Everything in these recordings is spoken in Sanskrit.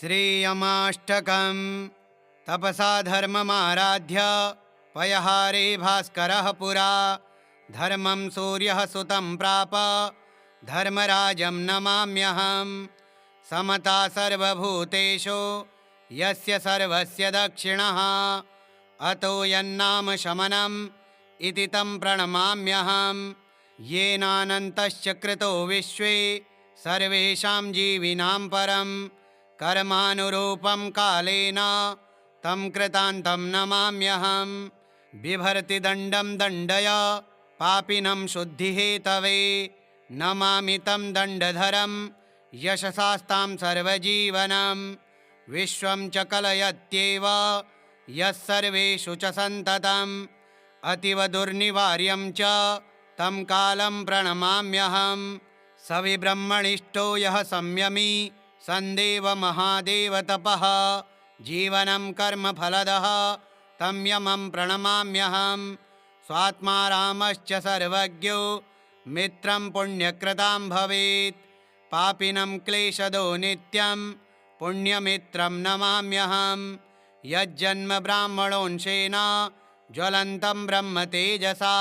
श्रेयमाष्टकम् तपसा धर्ममाराध्य पयहारे भास्करः पुरा धर्मं सूर्यः सुतं प्राप धर्मराजं नमाम्यहम्। समता सर्वभूतेषु यस्य सर्वस्य दक्षिणः अतो यन्नाम शमनम् इति तं प्रणमाम्यहम्। येनानन्तश्च कृतो विश्वे सर्वेषां जीविनां परं कर्मानुरूपं कालेन तं कृतान्तं नमाम्यहम्। बिभर्ति दण्डं दण्डय पापिनं शुद्धिहेतवे नमामि तं दण्डधरं यशसास्तां सर्वजीवनं। विश्वं च कलयत्येव यः सर्वेषु च सन्ततम् अतीव दुर्निवार्यं च तं कालं प्रणमाम्यहम्। सविब्रह्मणिष्ठो यः संयमी सन्देव महादेवतपः जीवनं कर्मफलदः तं यमं प्रणमाम्यहम्। स्वात्मा रामश्च सर्वज्ञो मित्रं पुण्यकृतां भवेत् पापिनं क्लेशदो नित्यं पुण्यमित्रं नमाम्यहम्। यज्जन्म ब्राह्मणोंशेन ज्वलन्तं ब्रह्म तेजसा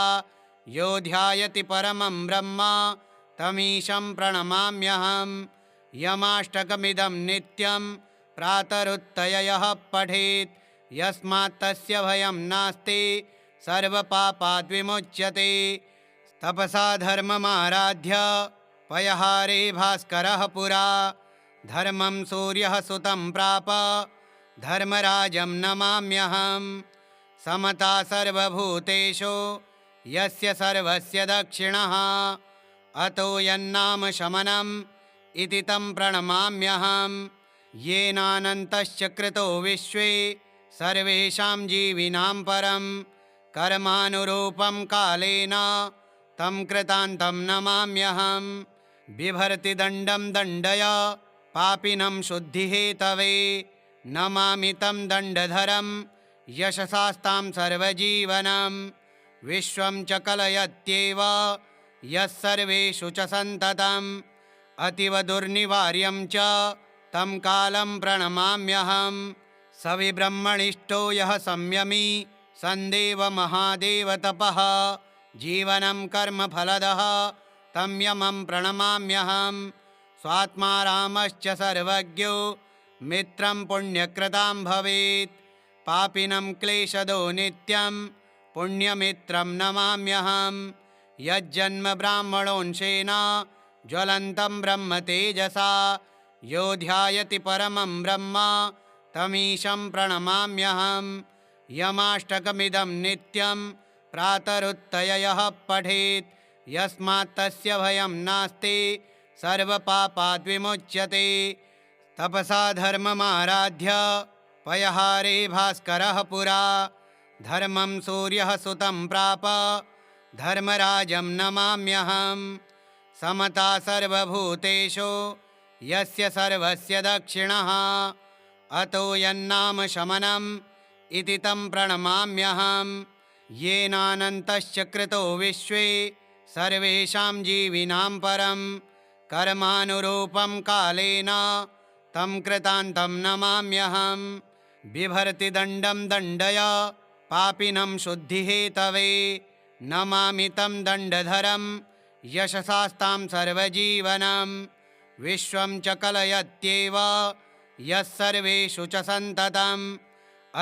यो ध्यायति परमं ब्रह्म तमीशं प्रणमाम्यहम्। यमाष्टकमिदं नित्यं प्रातरुत्थय यः पठेत् यस्मात् तस्य भयं नास्ति सर्वपापाद्विमुच्यते। तपसा धर्ममाराध्य पयहारे भास्करः पुरा धर्मं सूर्यः सुतं प्राप धर्मराजं नमाम्यहम्। समता सर्वभूतेषु यस्य सर्वस्य दक्षिणः अतो यन्नाम शमनम् इति तं प्रणमाम्यहम्। येनानन्तश्च कृतो विश्वे सर्वेषां जीविनां परं कर्मानुरूपं कालेन तं कृतान्तं नमाम्यहम्। बिभर्ति दण्डं दण्डय पापिनं शुद्धिहेतवे नमामि तं दण्डधरं यशसास्तां सर्वजीवनं। विश्वं च कलयत्येव यः सर्वेषु च सन्ततम् अतीव दुर्निवार्यं च तं कालं प्रणमाम्यहम्। सविब्रह्मणिष्ठो यः संयमी सन्देव महादेवतपः जीवनं कर्मफलदः तं यमं प्रणमाम्यहम्। स्वात्मा रामश्च सर्वज्ञो मित्रं पुण्यकृतां भवेत् पापिनं क्लेशदो नित्यं पुण्यमित्रं नमाम्यहम्। यज्जन्म ब्राह्मणोंशेन ज्वलन्तं ब्रह्म तेजसा यो ध्यायति परमं ब्रह्म तमीशं प्रणमाम्यहम्। यमाष्टकमिदं नित्यं प्रातरुत्थय यः पठेत् यस्मात् तस्य भयं नास्ति सर्वपापाद्विमुच्यते। तपसा धर्ममाराध्य पयहारे भास्करः पुरा धर्मं सूर्यः सुतं प्राप धर्मराजं नमाम्यहम्। समता सर्वभूतेषु यस्य सर्वस्य दक्षिणः अतो यन्नाम शमनम् इति तं प्रणमाम्यहम्। येनानन्तश्च कृतो विश्वे सर्वेषां जीविनां परं कर्मानुरूपं कालेन तं कृतान्तं नमाम्यहम्। बिभर्ति दण्डं दण्डय पापिनं शुद्धिहेतवे नमामि तं दण्डधरं यशसास्तां सर्वजीवनं। विश्वं च कलयत्येव यः सर्वेषु च सन्ततम्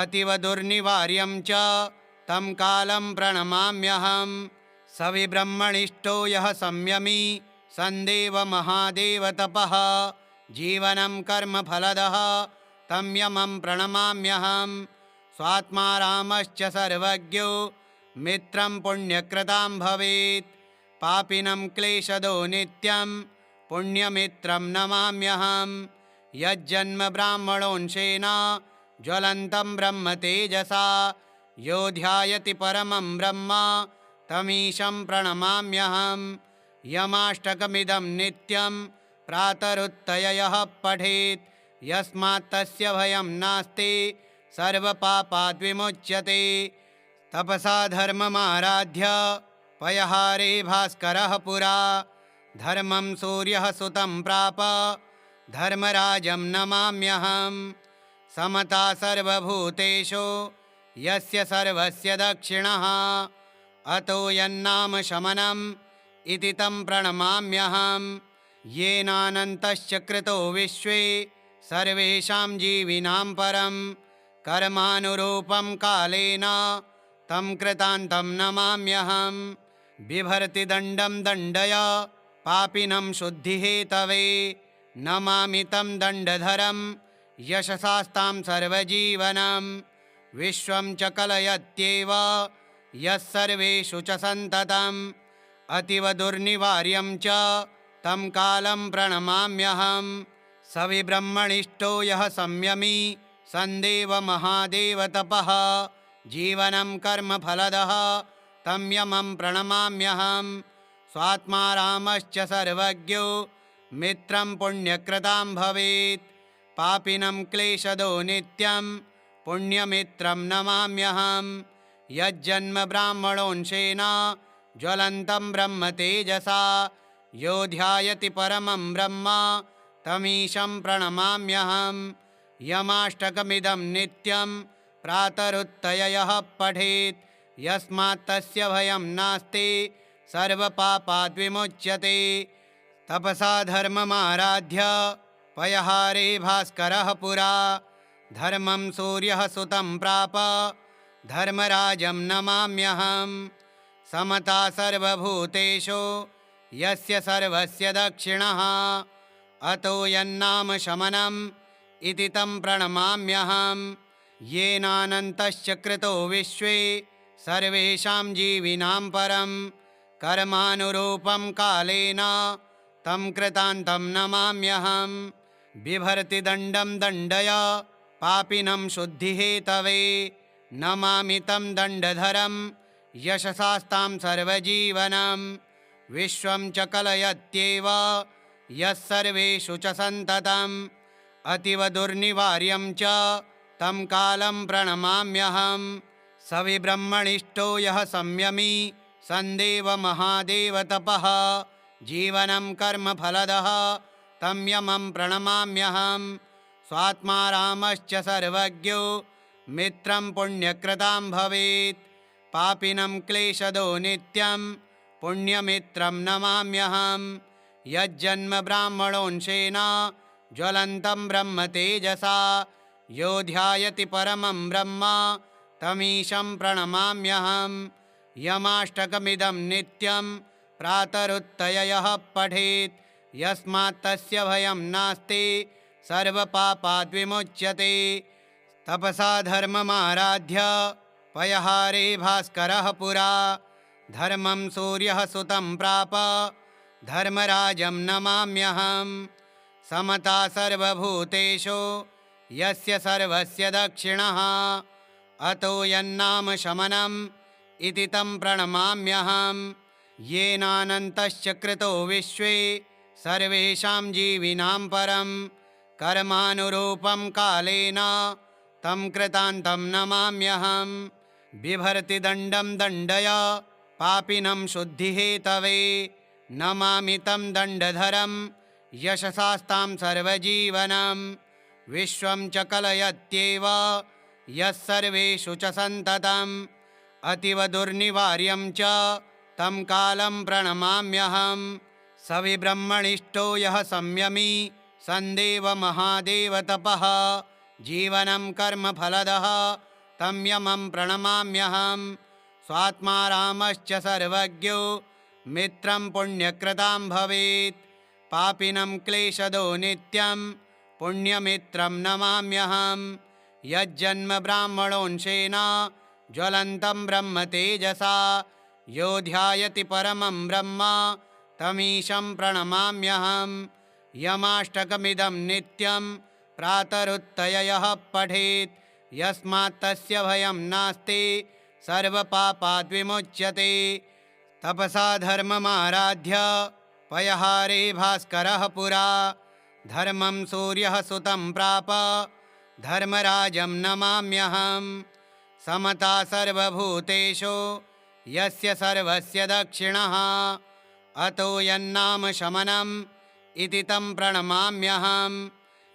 अतीव दुर्निवार्यं च तं कालं प्रणमाम्यहम्। सविब्रह्मणिष्ठो यः संयमी सन्देव महादेवतपः जीवनं कर्मफलदः तं यमं प्रणमाम्यहम्। स्वात्मा रामश्च सर्वज्ञो मित्रं पुण्यकृतां भवेत् पापिनं क्लेशदो नित्यं पुण्यमित्रं नमाम्यहम्। यज्जन्म ब्राह्मणोंशेन ज्वलन्तं ब्रह्म तेजसा यो ध्यायति परमं ब्रह्म तमीशं प्रणमाम्यहम्। यमाष्टकमिदं नित्यं प्रातरुत्थय यः पठेत् यस्मात् तस्य भयं नास्ति सर्वपापाद्विमुच्यते। तपसा धर्ममाराध्य पयहारे भास्करः पुरा धर्मं सूर्यः सुतं प्राप धर्मराजं नमाम्यहं। समता सर्वभूतेषु यस्य सर्वस्य दक्षिणः अतो यन्नाम शमनम् इति तं प्रणमाम्यहं। येनानन्तश्च कृतो विश्वे सर्वेषां जीविनां परं कर्मानुरूपं कालेन तं कृतान्तं नमाम्यहं। बिभर्ति दण्डं दण्डय पापिनं शुद्धिहेतवे नमामि तं दण्डधरं यशसास्तां सर्वजीवनं। विश्वं च कलयत्येव यः सर्वेषु च सन्ततम् अतीव दुर्निवार्यं च तं कालं प्रणमाम्यहं। सविब्रह्मणिष्ठो यः संयमी सन्देव महादेवतपः जीवनं कर्मफलदः तं यमं प्रणमाम्यहं। स्वात्मा रामश्च सर्वज्ञो मित्रं पुण्यकृतां भवेत् पापिनं क्लेशदो नित्यं पुण्यमित्रं नमाम्यहं। यज्जन्म ब्राह्मणोंशेन ज्वलन्तं ब्रह्म तेजसा यो ध्यायति परमं ब्रह्म तमीशं प्रणमाम्यहं। यमाष्टकमिदं नित्यं प्रातरुत्थय यः पठेत् यस्मात् तस्य भयं नास्ति सर्वपापाद्विमुच्यते। तपसा धर्ममाराध्य पयहारे भास्करः पुरा धर्मं सूर्यः सुतं प्राप धर्मराजं नमाम्यहं। समता सर्वभूतेषु यस्य सर्वस्य दक्षिणः अतो यन्नाम शमनम् इति तं प्रणमाम्यहं। येनानन्तश्च कृतो विश्वे सर्वेषां जीविनां परं कर्मानुरूपं कालेन तं कृतान्तं नमाम्यहं। बिभर्ति दण्डं दण्डय पापिनं शुद्धिहेतवे नमामि तं दण्डधरं यशसास्तां सर्वजीवनं। विश्वं च कलयत्येव यः सर्वेषु च सन्ततम् अतीव दुर्निवार्यं च तं कालं प्रणमाम्यहं। सविब्रह्मणिष्ठो यः संयमी सन्देव महादेवतपः जीवनं कर्मफलदः तं यमं प्रणमाम्यहं। स्वात्मा रामश्च सर्वज्ञो मित्रं पुण्यकृतां भवेत् पापिनं क्लेशदो नित्यं पुण्यमित्रं नमाम्यहं। यज्जन्म ब्राह्मणोंशेन ज्वलन्तं ब्रह्म तेजसा यो ध्यायति परमं ब्रह्म तमीशं प्रणमाम्यहं। यमाष्टकमिदं नित्यं प्रातरुत्थय यः पठेत् यस्मात् तस्य भयं नास्ति सर्वपापाद्विमुच्यते। तपसा धर्ममाराध्य पयहारे भास्करः पुरा धर्मं सूर्यः सुतं प्राप धर्मराजं नमाम्यहं। समता सर्वभूतेषु यस्य सर्वस्य दक्षिणः अतो यन्नाम शमनम् इति तं प्रणमाम्यहं। येनानन्तश्च कृतो विश्वे सर्वेषां जीविनां परं कर्मानुरूपं कालेन तं कृतान्तं नमाम्यहं। बिभर्ति दण्डं दण्डय पापिनं शुद्धिहेतवे नमामि तं दण्डधरं यशसास्तां सर्वजीवनं। विश्वं च कलयत्येव यः सर्वेषु च सन्ततम् अतीव दुर्निवार्यं च तं कालं प्रणमाम्यहं। सविब्रह्मणिष्ठो यः संयमी सन्देव महादेवतपः जीवनं कर्मफलदः तं यमं प्रणमाम्यहं। स्वात्मा रामश्च सर्वज्ञो मित्रं पुण्यकृतां भवेत् पापिनं क्लेशदो नित्यं पुण्यमित्रं नमाम्यहं। यज्जन्म ब्राह्मणोंशेन ज्वलन्तं ब्रह्म तेजसा यो ध्यायति परमं ब्रह्म तमीशं प्रणमाम्यहं। यमाष्टकमिदं नित्यं प्रातरुत्थय यः पठेत् यस्मात् तस्य भयं नास्ति सर्वपापाद्विमुच्यते। तपसा धर्ममाराध्य पयहारे भास्करः पुरा धर्मं सूर्यः सुतं प्राप धर्मराजं नमाम्यहं। समता सर्वभूतेषु यस्य सर्वस्य दक्षिणः अतो यन्नाम शमनम् इति तं प्रणमाम्यहं।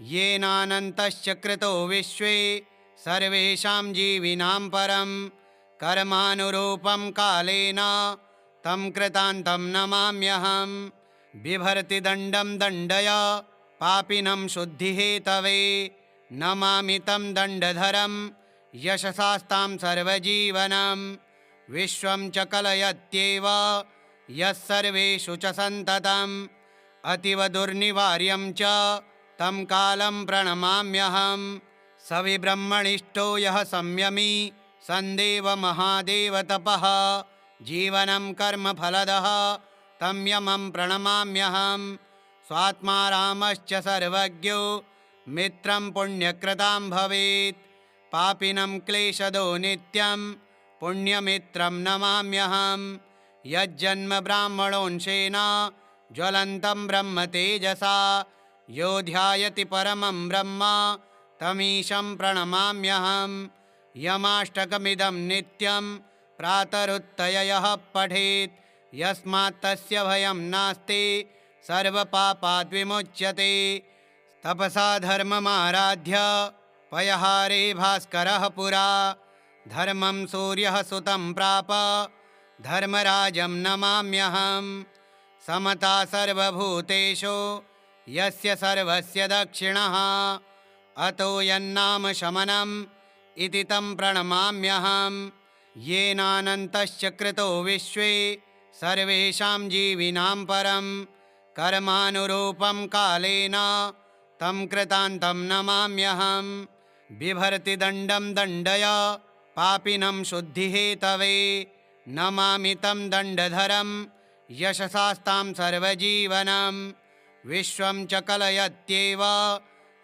येनानन्तश्च कृतो विश्वे सर्वेषां जीविनां परं कर्मानुरूपं कालेन तं कृतान्तं नमाम्यहं। बिभर्ति दण्डं दण्डय पापिनं शुद्धिहेतवे नमामि तं दण्डधरं यशसास्तां सर्वजीवनं। विश्वं च कलयत्येव यः सर्वेषु च सन्ततम् अतीव दुर्निवार्यं च तं कालं प्रणमाम्यहं। सविब्रह्मणिष्ठो यः संयमी सन्देव महादेवतपः जीवनं कर्मफलदः तं यमं प्रणमाम्यहं। स्वात्मा रामश्च सर्वज्ञो मित्रं पुण्यकृतां भवेत् पापिनं क्लेशदो नित्यं पुण्यमित्रं नमाम्यहं। यज्जन्म ब्राह्मणोंशेन ज्वलन्तं ब्रह्म तेजसा यो ध्यायति परमं ब्रह्म तमीशं प्रणमाम्यहं। यमाष्टकमिदं नित्यं प्रातरुत्थय यः पठेत् यस्मात् तस्य भयं नास्ति सर्वपापाद्विमुच्यते। तपसा धर्ममाराध्य पयहारे भास्करः पुरा धर्मं सूर्यः सुतं प्राप धर्मराजं नमाम्यहं। समता सर्वभूतेषु यस्य सर्वस्य दक्षिणः अतो यन्नाम शमनम् इति तं प्रणमाम्यहं। येनानन्तश्च कृतो विश्वे सर्वेषां जीविनां परं कर्मानुरूपं कालेन तं कृतान्तं नमाम्यहं। बिभर्ति दण्डं दण्डय पापिनं शुद्धिहेतवे नमामि तं दण्डधरं यशसास्तां सर्वजीवनं। विश्वं च कलयत्येव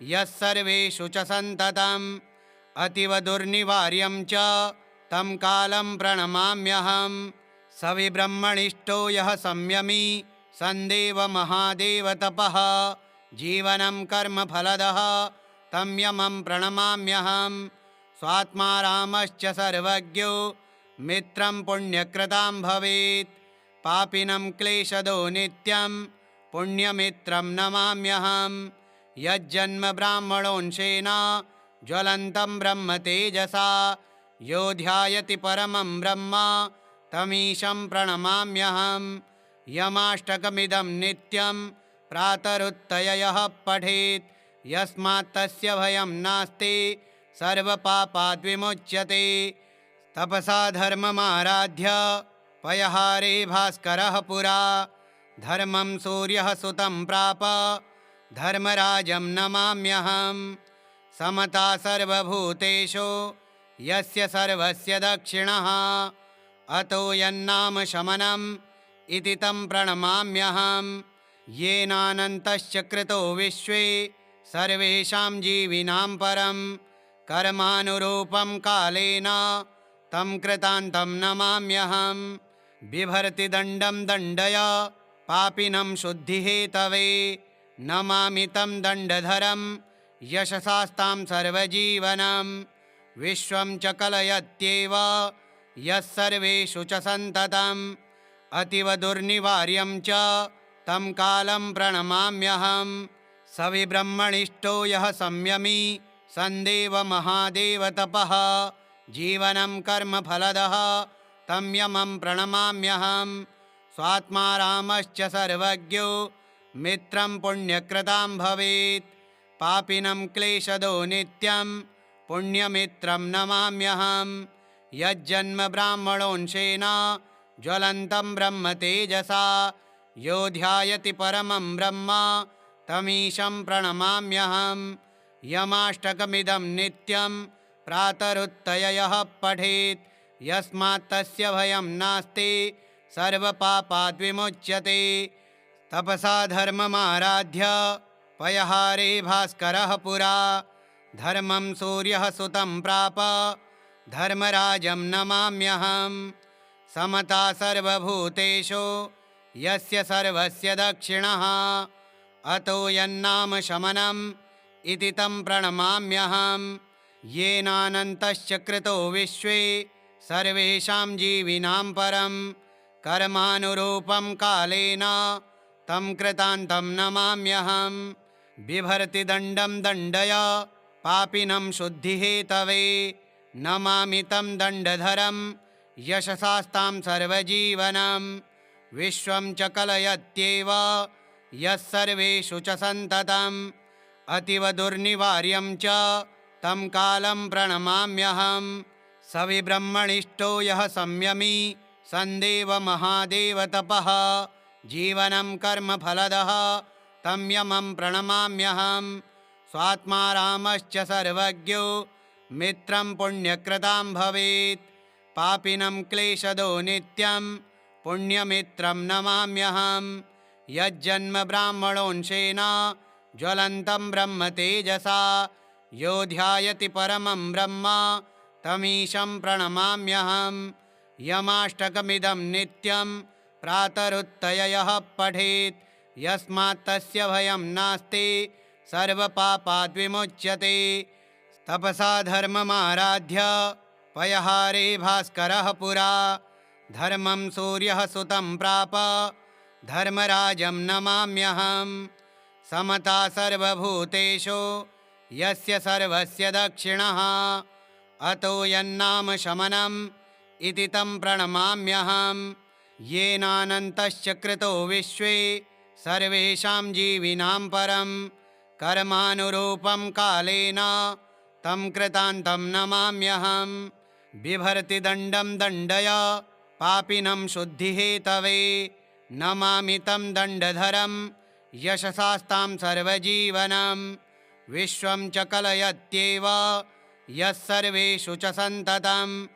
यः सर्वेषु च सन्ततम् अतीव दुर्निवार्यं च तं कालं प्रणमाम्यहं। सविब्रह्मणिष्ठो यः संयमी सन्देव महादेवतपः जीवनं कर्मफलदः तं यमं प्रणमाम्यहं। स्वात्मा रामश्च सर्वज्ञो मित्रं पुण्यकृतां भवेत् पापिनं क्लेशदो नित्यं पुण्यमित्रं नमाम्यहं। यज्जन्म ब्राह्मणोंशेन ज्वलन्तं ब्रह्म तेजसा यो ध्यायति परमं ब्रह्म तमीशं प्रणमाम्यहं। यमाष्टकमिदं नित्यं प्रातरुत्थय यः पठेत् यस्मात् तस्य भयं नास्ति सर्वपापाद्विमुच्यते। तपसा धर्ममाराध्य पयहारे भास्करः पुरा धर्मं सूर्यः सुतं प्राप धर्मराजं नमाम्यहं। समता सर्वभूतेषु यस्य सर्वस्य दक्षिणः अतो यन्नाम शमनम् इति तं प्रणमाम्यहं। येनानन्तश्च कृतो विश्वे सर्वेषां जीविनां परं कर्मानुरूपं कालेन तं कृतान्तं नमाम्यहं। बिभर्ति दण्डं दण्डय पापिनं शुद्धिहेतवे नमामि तं दण्डधरं यशसास्तां सर्वजीवनं। विश्वं च कलयत्येव यः सर्वेषु च सन्ततम् अतीव दुर्निवार्यं च तं कालं प्रणमाम्यहं। सविब्रह्मणिष्ठो यः संयमी सन्देव महादेवतपः जीवनं कर्मफलदः तं यमं प्रणमाम्यहं। स्वात्मा रामश्च सर्वज्ञो मित्रं पुण्यकृतां भवेत् पापिनं क्लेशदो नित्यं पुण्यमित्रं नमाम्यहं। यज्जन्म ब्राह्मणोंशेन ज्वलन्तं ब्रह्म तेजसा यो ध्यायति परमं ब्रह्म तमीशं प्रणमाम्यहं। यमाष्टकमिदं नित्यं प्रातरुत्थय यः पठेत् यस्मात् तस्य भयं नास्ति सर्वपापाद्विमुच्यते। तपसा धर्ममाराध्य पयहारे भास्करः पुरा धर्मं सूर्यः सुतं प्राप धर्मराजं नमाम्यहं। समता सर्वभूतेषु यस्य सर्वस्य दक्षिणः अतो यन्नाम शमनम् इति तं प्रणमाम्यहं। येनानन्तश्च कृतो विश्वे सर्वेषां जीविनां परं कर्मानुरूपं कालेन तं कृतान्तं नमाम्यहं। बिभर्ति दण्डं दण्डय पापिनं शुद्धिहेतवे। नमामि तं दण्डधरं यशसास्तां सर्वजीवनं। विश्वं च कलयत्येव यः सर्वेषु च सन्ततम्। अतीव दुर्निवार्यं च तं कालं प्रणमाम्यहं। सविब्रह्मणिष्ठो यः संयमी सन्देवमहादेवतपः। जीवनं कर्मफलदः तं यमं प्रणमाम्यहं। स्वात्मा रामश्च सर्वज्ञो मित्रं पुण्यकृतां भवेत्। पापिनं क्लेशदो नित्यं पुण्यमित्रं नमाम्यहं। यज्जन्म ब्राह्मणोंशेन ज्वलन्तं ब्रह्म तेजसा। यो ध्यायति परमं ब्रह्म तमीशं प्रणमाम्यहं। यमाष्टकमिदं नित्यं प्रातरुत्थय यः पठेत्। यस्मात् तस्य भयं नास्ति सर्वपापाद्विमुच्यते। तपसा धर्ममाराध्य पयहारे भास्करः पुरा। धर्मं सूर्यः सुतं प्राप धर्मराजं नमाम्यहं। समता सर्वभूतेषु यस्य सर्वस्य दक्षिणः। अतो यन्नाम शमनम् इति तं प्रणमाम्यहं। येनानन्तश्च कृतो विश्वे सर्वेषां जीविनां परं। कर्मानुरूपं कालेन तं कृतान्तं नमाम्यहं। बिभर्ति दण्डं दण्डय पापिनं शुद्धिहेतवे। नमामि तं दण्डधरं यशसास्तां सर्वजीवनं। विश्वं च कलयत्येव यः सर्वेषु च सन्ततम्।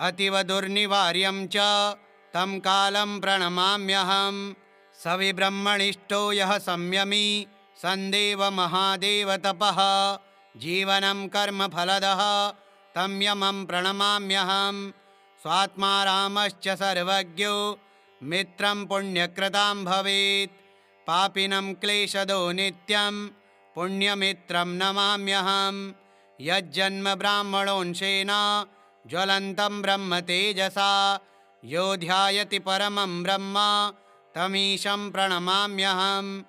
अतीव दुर्निवार्यं च तं कालं प्रणमाम्यहं। सविब्रह्मणिष्ठो यः संयमी सन्देवमहादेवतपः। जीवनं कर्मफलदः तं यमं प्रणमाम्यहं। स्वात्मा रामश्च सर्वज्ञो मित्रं पुण्यकृतां भवेत्। पापिनं क्लेशदो नित्यं पुण्यमित्रं नमाम्यहं। यज्जन्म ब्राह्मणोंशेन ज्वलन्तं ब्रह्म तेजसा। यो ध्यायति परमं ब्रह्म तमीशं प्रणमाम्यहं।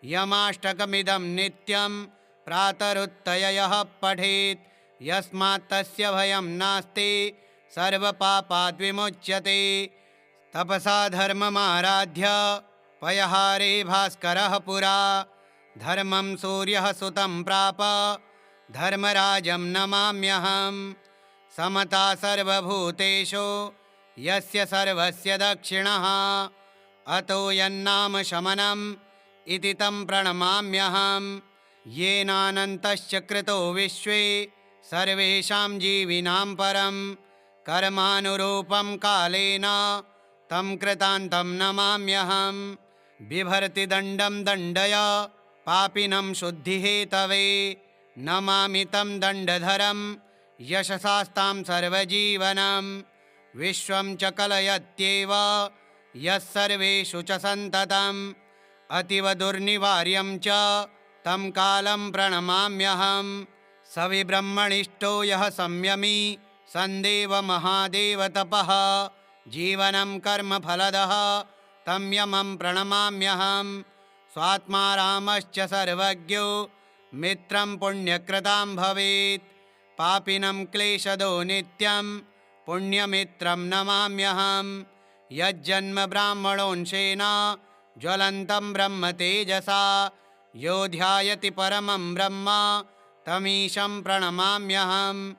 यमाष्टकमिदं नित्यं प्रातरुत्थय यः पठेत्। यस्मात् तस्य भयं नास्ति सर्वपापाद्विमुच्यते। तपसा धर्ममाराध्य पयहारे भास्करः पुरा। धर्मं सूर्यः सुतं प्राप धर्मराजं नमाम्यहं। समता सर्वभूतेषु यस्य सर्वस्य दक्षिणः। अतो यन्नाम शमनम् इति तं प्रणमाम्यहं। येनानन्तश्च कृतो विश्वे सर्वेषां जीविनां परं। कर्मानुरूपं कालेन तं कृतान्तं नमाम्यहं। बिभर्ति दण्डं दण्डय पापिनं शुद्धिहेतवे। नमामि तं दण्डधरं यशसास्तां सर्वजीवनं। विश्वं च कलयत्येव यः सर्वेषु च सन्ततम्। अतीव दुर्निवार्यं च तं कालं प्रणमाम्यहं। सविब्रह्मणिष्ठो यः संयमी सन्देवमहादेवतपः। जीवनं कर्मफलदः तं यमं प्रणमाम्यहं। स्वात्मा रामश्च सर्वज्ञो मित्रं पुण्यकृतां भवेत्। पापिनं क्लेशदो नित्यं पुण्यमित्रं नमाम्यहं। यज्जन्म ब्राह्मणोंशेन ज्वलन्तं ब्रह्म तेजसा। यो ध्यायति परमं ब्रह्म तमीशं प्रणमाम्यहं।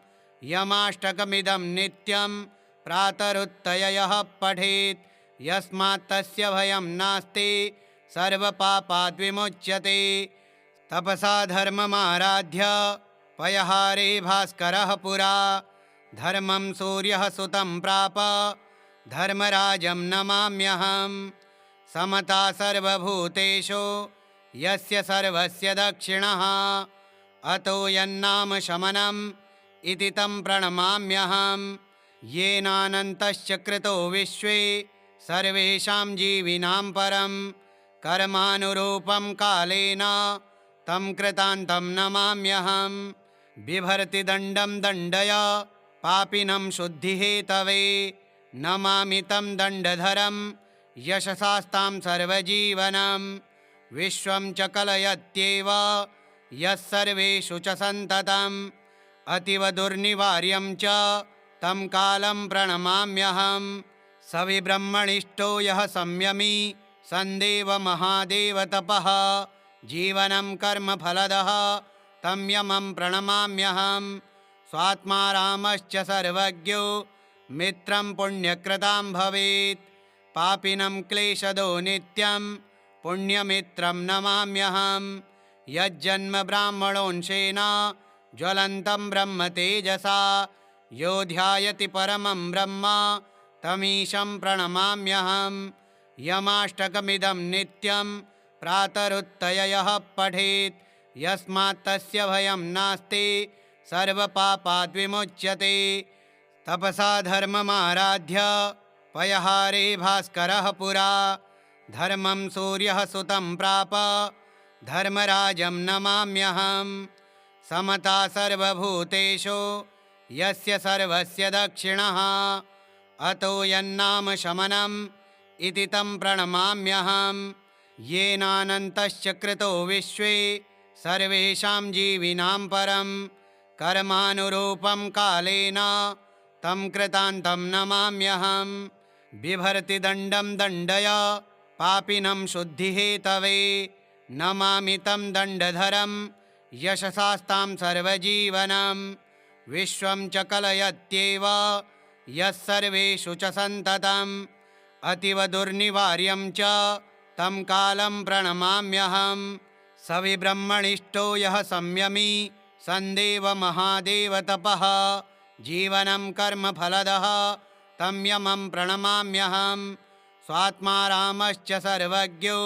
यमाष्टकमिदं नित्यं प्रातरुत्थय यः पठेत्। यस्मात् तस्य भयं नास्ति सर्वपापाद्विमुच्यते। तपसा धर्ममाराध्य पयहारे भास्करः पुरा। धर्मं सूर्यः सुतं प्राप धर्मराजं नमाम्यहं। समता सर्वभूतेषु यस्य सर्वस्य दक्षिणः। अतो यन्नाम शमनम् इति तं प्रणमाम्यहं। येनानन्तश्च कृतो विश्वे सर्वेषां जीविनां परं। कर्मानुरूपं कालेन तं कृतान्तं नमाम्यहं। बिभर्ति दण्डं दण्डय पापिनं शुद्धिहेतवे। नमामि तं दण्डधरं यशसास्तां सर्वजीवनं। विश्वं च कलयत्येव यः सर्वेषु च सन्ततम् अतीव दुर्निवार्यं च तं कालं प्रणमाम्यहं। स विब्रह्मणिष्ठो यः संयमी सन्देव महादेवतपः जीवनं कर्मफलदः तं यमं प्रणमाम्यहं। स्वात्मा रामश्च सर्वज्ञो मित्रं पुण्यकृतां भवेत् पापिनं क्लेशदो नित्यं पुण्यमित्रं नमाम्यहं। यज्जन्म ब्राह्मणोंशेन ज्वलन्तं ब्रह्म तेजसा यो ध्यायति परमं ब्रह्म तमीशं प्रणमाम्यहं। यमाष्टकमिदं नित्यं प्रातरुत्थय यः पठेत् यस्मात् तस्य भयं नास्ति सर्वपापाद्विमुच्यते। तपसा धर्ममाराध्य पयहारे भास्करः पुरा धर्मं सूर्यः सुतं प्राप धर्मराजं नमाम्यहं। समता सर्वभूतेषु यस्य सर्वस्य दक्षिणः अतो यन्नाम शमनम् इति तं प्रणमाम्यहं। येनानन्तश्च कृतो विश्वे सर्वेषां जीविनां परं कर्मानुरूपं कालेन तं कृतान्तं नमाम्यहं। बिभर्ति दण्डं दण्डय पापिनं शुद्धिहेतवे नमामि तं दण्डधरं यशसास्तां सर्वजीवनं। विश्वं च कलयत्येव यः सर्वेषु च सन्ततम् अतीव दुर्निवार्यं च तं कालं प्रणमाम्यहं। स विब्रह्मणिष्ठो यः संयमी सन्देव महादेवतपः जीवनं कर्मफलदः तं यमं प्रणमाम्यहं। स्वात्मा रामश्च सर्वज्ञो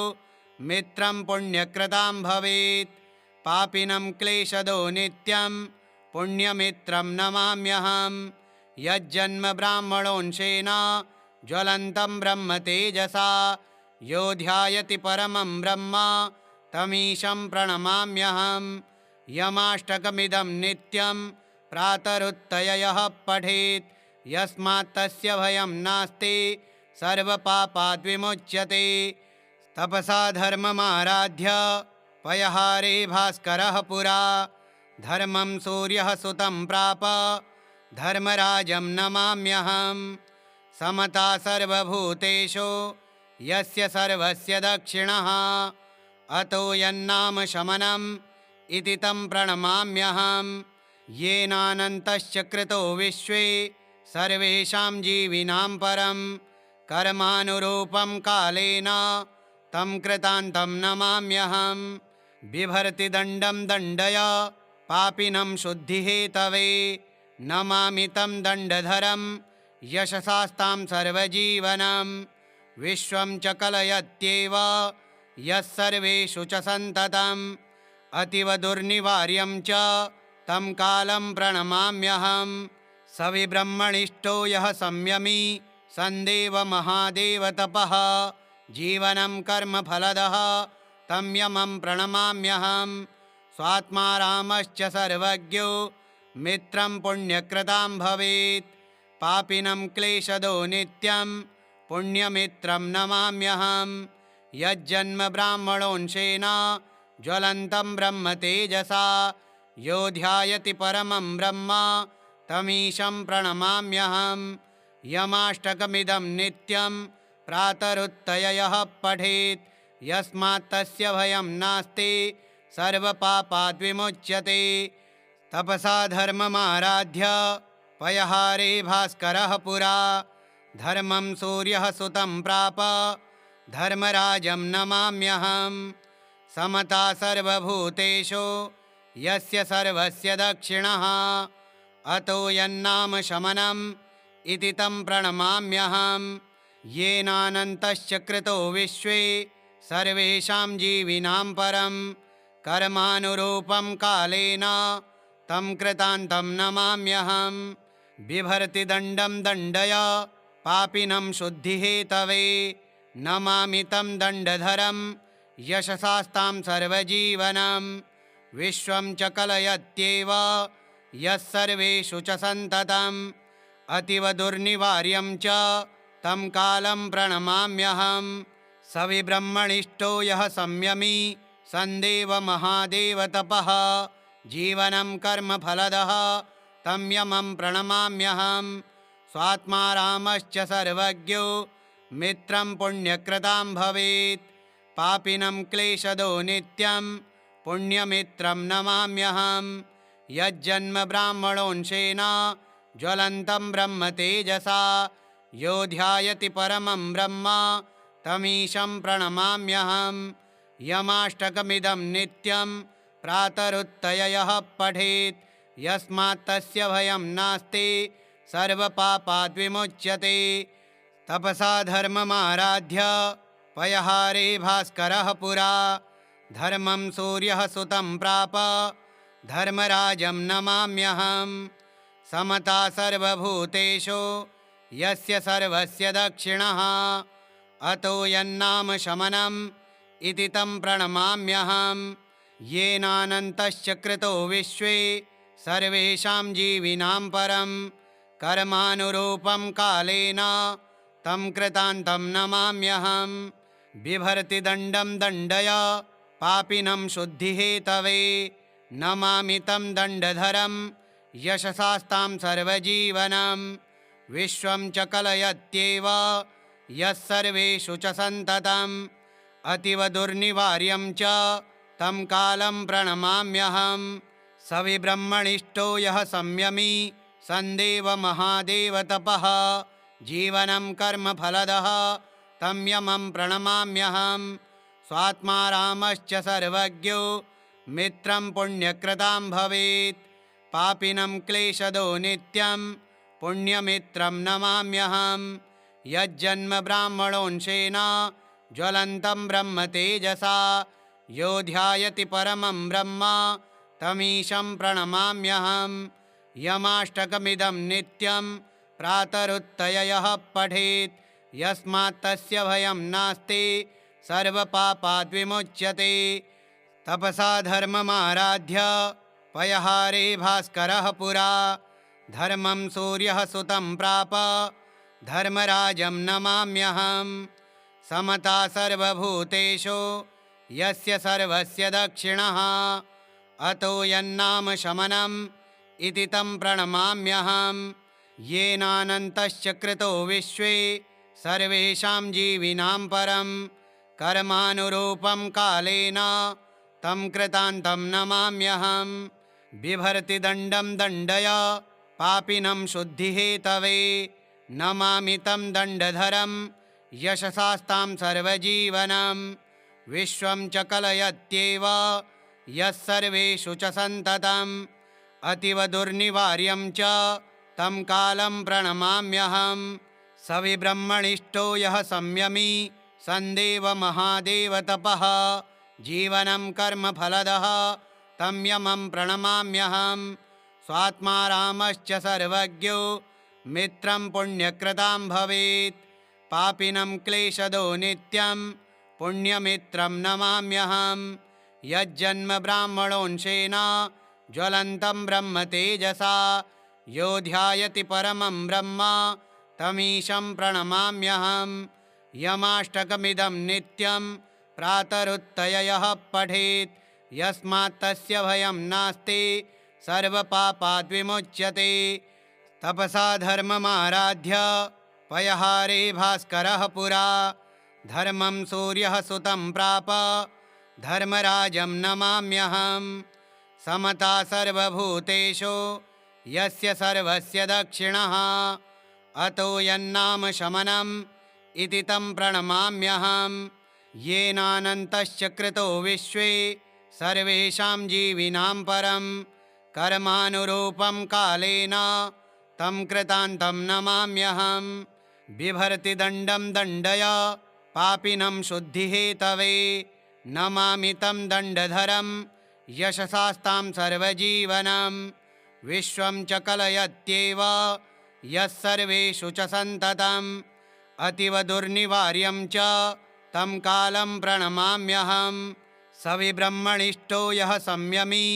मित्रं पुण्यकृतां भवेत् पापिनं क्लेशदो नित्यं पुण्यमित्रं नमाम्यहं। यज्जन्म ब्राह्मणोंशेन ज्वलन्तं ब्रह्म तेजसा यो ध्यायति परमं ब्रह्म तमीशं प्रणमाम्यहं। यमाष्टकमिदं नित्यं प्रातरुत्थय यः पठेत् यस्मात् तस्य भयं नास्ति सर्वपापाद्विमुच्यते। तपसा धर्ममाराध्य पयहारे भास्करः पुरा धर्मं सूर्यः सुतं प्राप धर्मराजं नमाम्यहं। समता सर्वभूतेषु यस्य सर्वस्य दक्षिणः अतो यन्नाम शमनम् इति तं प्रणमाम्यहं। येनानन्तश्च कृतो विश्वे सर्वेषां जीविनां परं कर्मानुरूपं कालेन तं कृतान्तं नमाम्यहं। बिभर्ति दण्डं दण्डय पापिनं शुद्धिहेतवे नमामि तं दण्डधरं यशसास्तां सर्वजीवनं। विश्वं च कलयत्येव यः सर्वेषु च सन्ततम् अतीव दुर्निवार्यं च तं कालं प्रणमाम्यहं। स विब्रह्मणिष्ठो यः संयमी सन्देव महादेवतपः जीवनं कर्मफलदः तं यमं प्रणमाम्यहं। स्वात्मा रामश्च सर्वज्ञो मित्रं पुण्यकृतां भवेत् पापिनं क्लेशदो नित्यं पुण्यमित्रं नमाम्यहं। यज्जन्म ब्राह्मणोंशेन ज्वलन्तं ब्रह्म तेजसा यो ध्यायति परमं ब्रह्म तमीशं प्रणमाम्यहं। यमाष्टकमिदं नित्यं प्रातरुत्थय यः पठेत् यस्मात् तस्य भयं नास्ति सर्वपापाद्विमुच्यते। तपसा धर्ममाराध्य पयहारे भास्करः पुरा धर्मं सूर्यः सुतं प्राप धर्मराजं नमाम्यहं। समता सर्वभूतेषु यस्य सर्वस्य दक्षिणः अतो यन्नाम शमनम् इति तं प्रणमाम्यहं। येनानन्तश्च कृतो विश्वे सर्वेषां जीविनां परं कर्मानुरूपं कालेन तं कृतान्तं नमाम्यहं। बिभर्ति दण्डं दण्डय पापिनं शुद्धिहेतवे नमामि तं दण्डधरं यशसास्तां सर्वजीवनं। विश्वं च कलयत्येव यः सर्वेषु च सन्ततम् अतीव दुर्निवार्यं च तं कालं प्रणमाम्यहं। सविब्रह्मणिष्ठो यः संयमी सन्देव महादेव तपः जीवनं कर्म फलदः तं यमं प्रणमाम्यहं स्वात्मा रामश्च सर्वज्ञो मित्रं पुण्यकृतां भवेत् पापिनं क्लेशदो नित्यं पुण्यमित्रं नमाम्यहं यज्जन्म ब्राह्मणोंशेन ज्वलन्तं ब्रह्म तेजसा यो ध्यायति परमं ब्रह्म तमीशं प्रणमाम्यहं यमाष्टकमिदं नित्यं प्रातरुत्थय यः पठेत् यस्मात् तस्य भयं नास्ति सर्वपापाद्विमुच्यते तपसा धर्ममाराध्य पयहारे भास्करः पुरा धर्मं सूर्यः सुतं प्राप धर्मराजं नमाम्यहं समता सर्वभूतेषु यस्य सर्वस्य दक्षिणः अतो यन्नाम शमनम् इति तं प्रणमाम्यहं येनानन्तश्च कृतो विश्वे सर्वेषां जीविनां परं कर्मानुरूपं कालेन तं कृतान्तं नमाम्यहं बिभर्ति दण्डं दण्डय पापिनं शुद्धिहेतवे नमामि तं दण्डधरं यशसास्तां सर्वजीवनं विश्वं च कलयत्येव यः सर्वेषु च सन्ततम् अतीव दुर्निवार्यं च तं कालं प्रणमाम्यहं सविब्रह्मणिष्ठो यः संयमी सन्देव महादेव तपः जीवनं कर्म फलदः तं यमं प्रणमाम्यहं स्वात्मा रामश्च सर्वज्ञो मित्रं पुण्यकृतां भवेत् पापिनं क्लेशदो नित्यं पुण्यमित्रं नमाम्यहं यज्जन्म ब्राह्मणोंशेन ज्वलन्तं ब्रह्म तेजसा यो ध्यायति परमं ब्रह्म तमीशं प्रणमाम्यहं यमाष्टकमिदं नित्यं प्रातरुत्थय यः पठेत् यस्मात् तस्य भयं नास्ति सर्वपापाद्विमुच्यते तपसा धर्ममाराध्य पयहारे भास्करः पुरा धर्मं सूर्यः सुतं प्राप धर्मराजं नमाम्यहं समता सर्वभूतेषु यस्य सर्वस्य दक्षिणः अतो यन्नाम शमनम् इति तं प्रणमाम्यहं येनानन्तश्च कृतो विश्वे सर्वेषां जीविनां परं कर्मानुरूपं कालेन तं कृतान्तं नमाम्यहं बिभर्ति दण्डं दण्डय पापिनं शुद्धिहेतवे नमामि तं दण्डधरं यशसास्तां सर्वजीवनं विश्वं च कलयत्येव यः सर्वेषु च सन्ततम् अतीव दुर्निवार्यं च तं कालं प्रणमाम्यहं सविब्रह्मणिष्ठो यः संयमी सन्देव महादेव तपः जीवनं कर्म फलदः तं यमं प्रणमाम्यहं स्वात्मा रामश्च सर्वज्ञो मित्रं पुण्यकृतां भवेत् पापिनं क्लेशदो नित्यं पुण्यमित्रं नमाम्यहं यज्जन्म ब्राह्मणोंशेन ज्वलन्तं ब्रह्म तेजसा यो ध्यायति परमं ब्रह्म तमीशं प्रणमाम्यहं यमाष्टकमिदं नित्यं प्रातरुत्थय यः पठेत् यस्मात् तस्य भयं नास्ति सर्वपापाद्विमुच्यते तपसा धर्ममाराध्य पयहारे भास्करः पुरा धर्मं सूर्यः सुतं प्राप धर्मराजं नमाम्यहं समता सर्वभूतेषु यस्य सर्वस्य दक्षिणः अतो यन्नाम शमनम् इति तं प्रणमाम्यहं येनानन्तश्च कृतो विश्वे सर्वेषां जीविनां परं कर्मानुरूपं कालेन तं कृतान्तं नमाम्यहं बिभर्ति दण्डं दण्डय पापिनं शुद्धिहेतवे नमामि तं दण्डधरं यशसास्तां सर्वजीवनं विश्वं च कलयत्येव यः सर्वेषु च सन्ततम् अतीव दुर्निवार्यं च तं कालं प्रणमाम्यहं सविब्रह्मणिष्ठो यः संयमी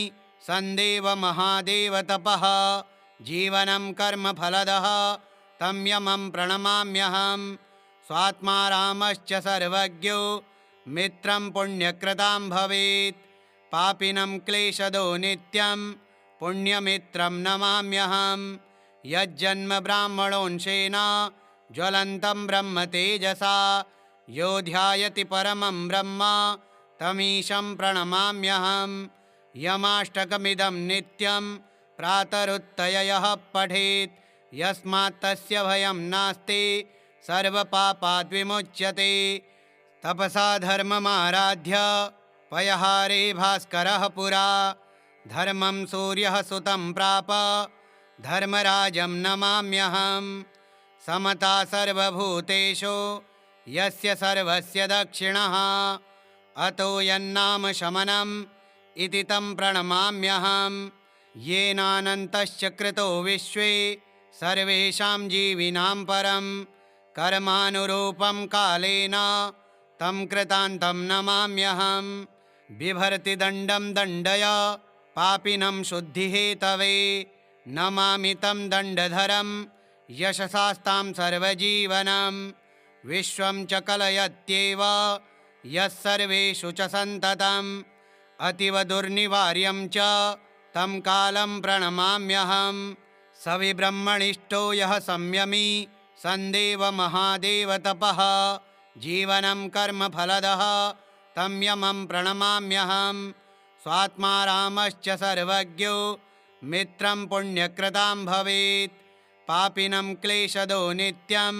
सन्देव महादेव तपः जीवनं कर्म फलदः तं यमं प्रणमाम्यहं स्वात्मा रामश्च सर्वज्ञो मित्रं पुण्यकृतां भवेत्। पापिनं क्लेशदो नित्यं पुण्यमित्रं नमाम्यहम्। यज्जन्म ब्राह्मणोंशेन ज्वलन्तं ब्रह्म तेजसा यो ध्यायति परमं ब्रह्म तमीशं प्रणमाम्यहम्। यमाष्टकमिदं नित्यं प्रातरुत्थय यः पठेत् यस्मात् तस्य भयं नास्ति सर्वपापाद्विमुच्यते। तपसा धर्ममाराध्य पयहारे भास्करः पुरा धर्मं सूर्यः सुतं प्राप धर्मराजं नमाम्यहम्। समता सर्वभूतेषु यस्य सर्वस्य दक्षिणः अतो यन्नाम शमनम् इति तं प्रणमाम्यहम्। येनानन्तश्च कृतो विश्वे सर्वेषां जीविनां परं कर्मानुरूपं कालेन तं कृतान्तं नमाम्यहम्। बिभर्ति दण्डं दण्डय पापिनं शुद्धिहेतवे नमामि तं दण्डधरं यशसास्तां सर्वजीवनं। विश्वं च कलयत्येव यः सर्वेषु च सन्ततम् अतीव दुर्निवार्यं च तं कालं प्रणमाम्यहम्। सविब्रह्मणिष्ठो यः संयमी सन्देव महादेवतपः जीवनं कर्मफलदः तं यमं प्रणमाम्यहम्। स्वात्मा रामश्च सर्वज्ञो मित्रं पुण्यकृतां भवेत्। पापिनं क्लेशदो नित्यं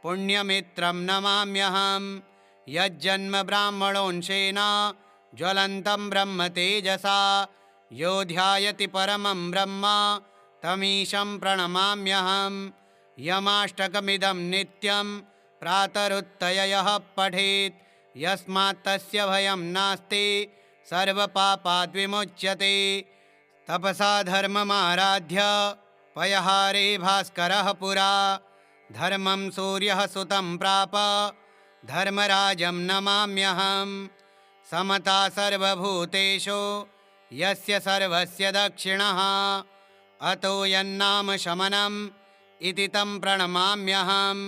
पुण्यमित्रं नमाम्यहम्। यज्जन्म ब्राह्मणोंशेन ज्वलन्तं ब्रह्म तेजसा यो ध्यायति परमं ब्रह्म तमीशं प्रणमाम्यहम्। यमाष्टकमिदं नित्यं प्रातरुत्थय यः पठेत् यस्मात् तस्य भयं नास्ति सर्वपापाद्विमुच्यते। तपसा धर्ममाराध्य पयहारे भास्करः पुरा धर्मं सूर्यः सुतं प्राप धर्मराजं नमाम्यहम्। समता सर्वभूतेषु यस्य सर्वस्य दक्षिणः अतो यन्नाम शमनम् इति तं प्रणमाम्यहम्।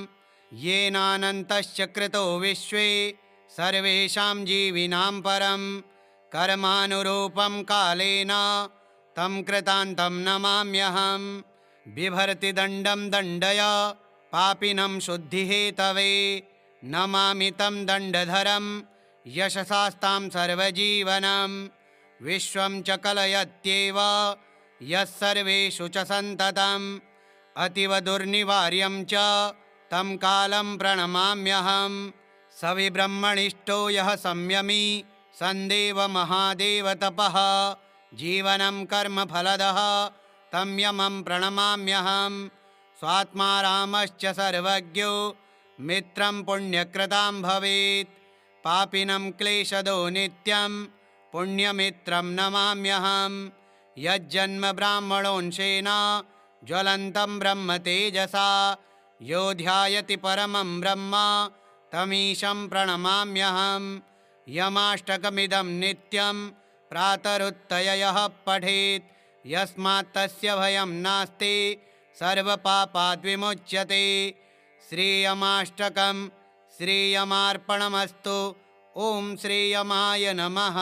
येनानन्तश्च कृतो विश्वे सर्वेषां जीविनां परं कर्मानुरूपं कालेन तं कृतान्तं नमाम्यहम्। बिभर्ति दण्डं दण्डय पापिनं शुद्धिहेतवे नमामि तं दण्डधरं यशसास्तां सर्वजीवनं। विश्वं च कलयत्येव यः सर्वेषु च सन्ततम् अतीव दुर्निवार्यं च तं कालं प्रणमाम्यहम्। सविब्रह्मणिष्ठो यः संयमी सन्देव महादेवतपः जीवनं कर्मफलदः तं यमं प्रणमाम्यहम्। स्वात्मा रामश्च सर्वज्ञो मित्रं पुण्यकृतां भवेत्। पापिनं क्लेशदो नित्यं पुण्यमित्रं नमाम्यहम्। यज्जन्म ब्राह्मणोंशेन ज्वलन्तं ब्रह्म तेजसा यो ध्यायति परमं ब्रह्म तमीशं प्रणमाम्यहम्। यमाष्टकमिदं नित्यं प्रातरुत्थय यः पठेत् यस्मात् तस्य भयं नास्ति सर्वपापाद्विमुच्यते। श्रीयमाष्टकं श्रीयमार्पणमस्तु। ॐ श्रीयमाय नमः।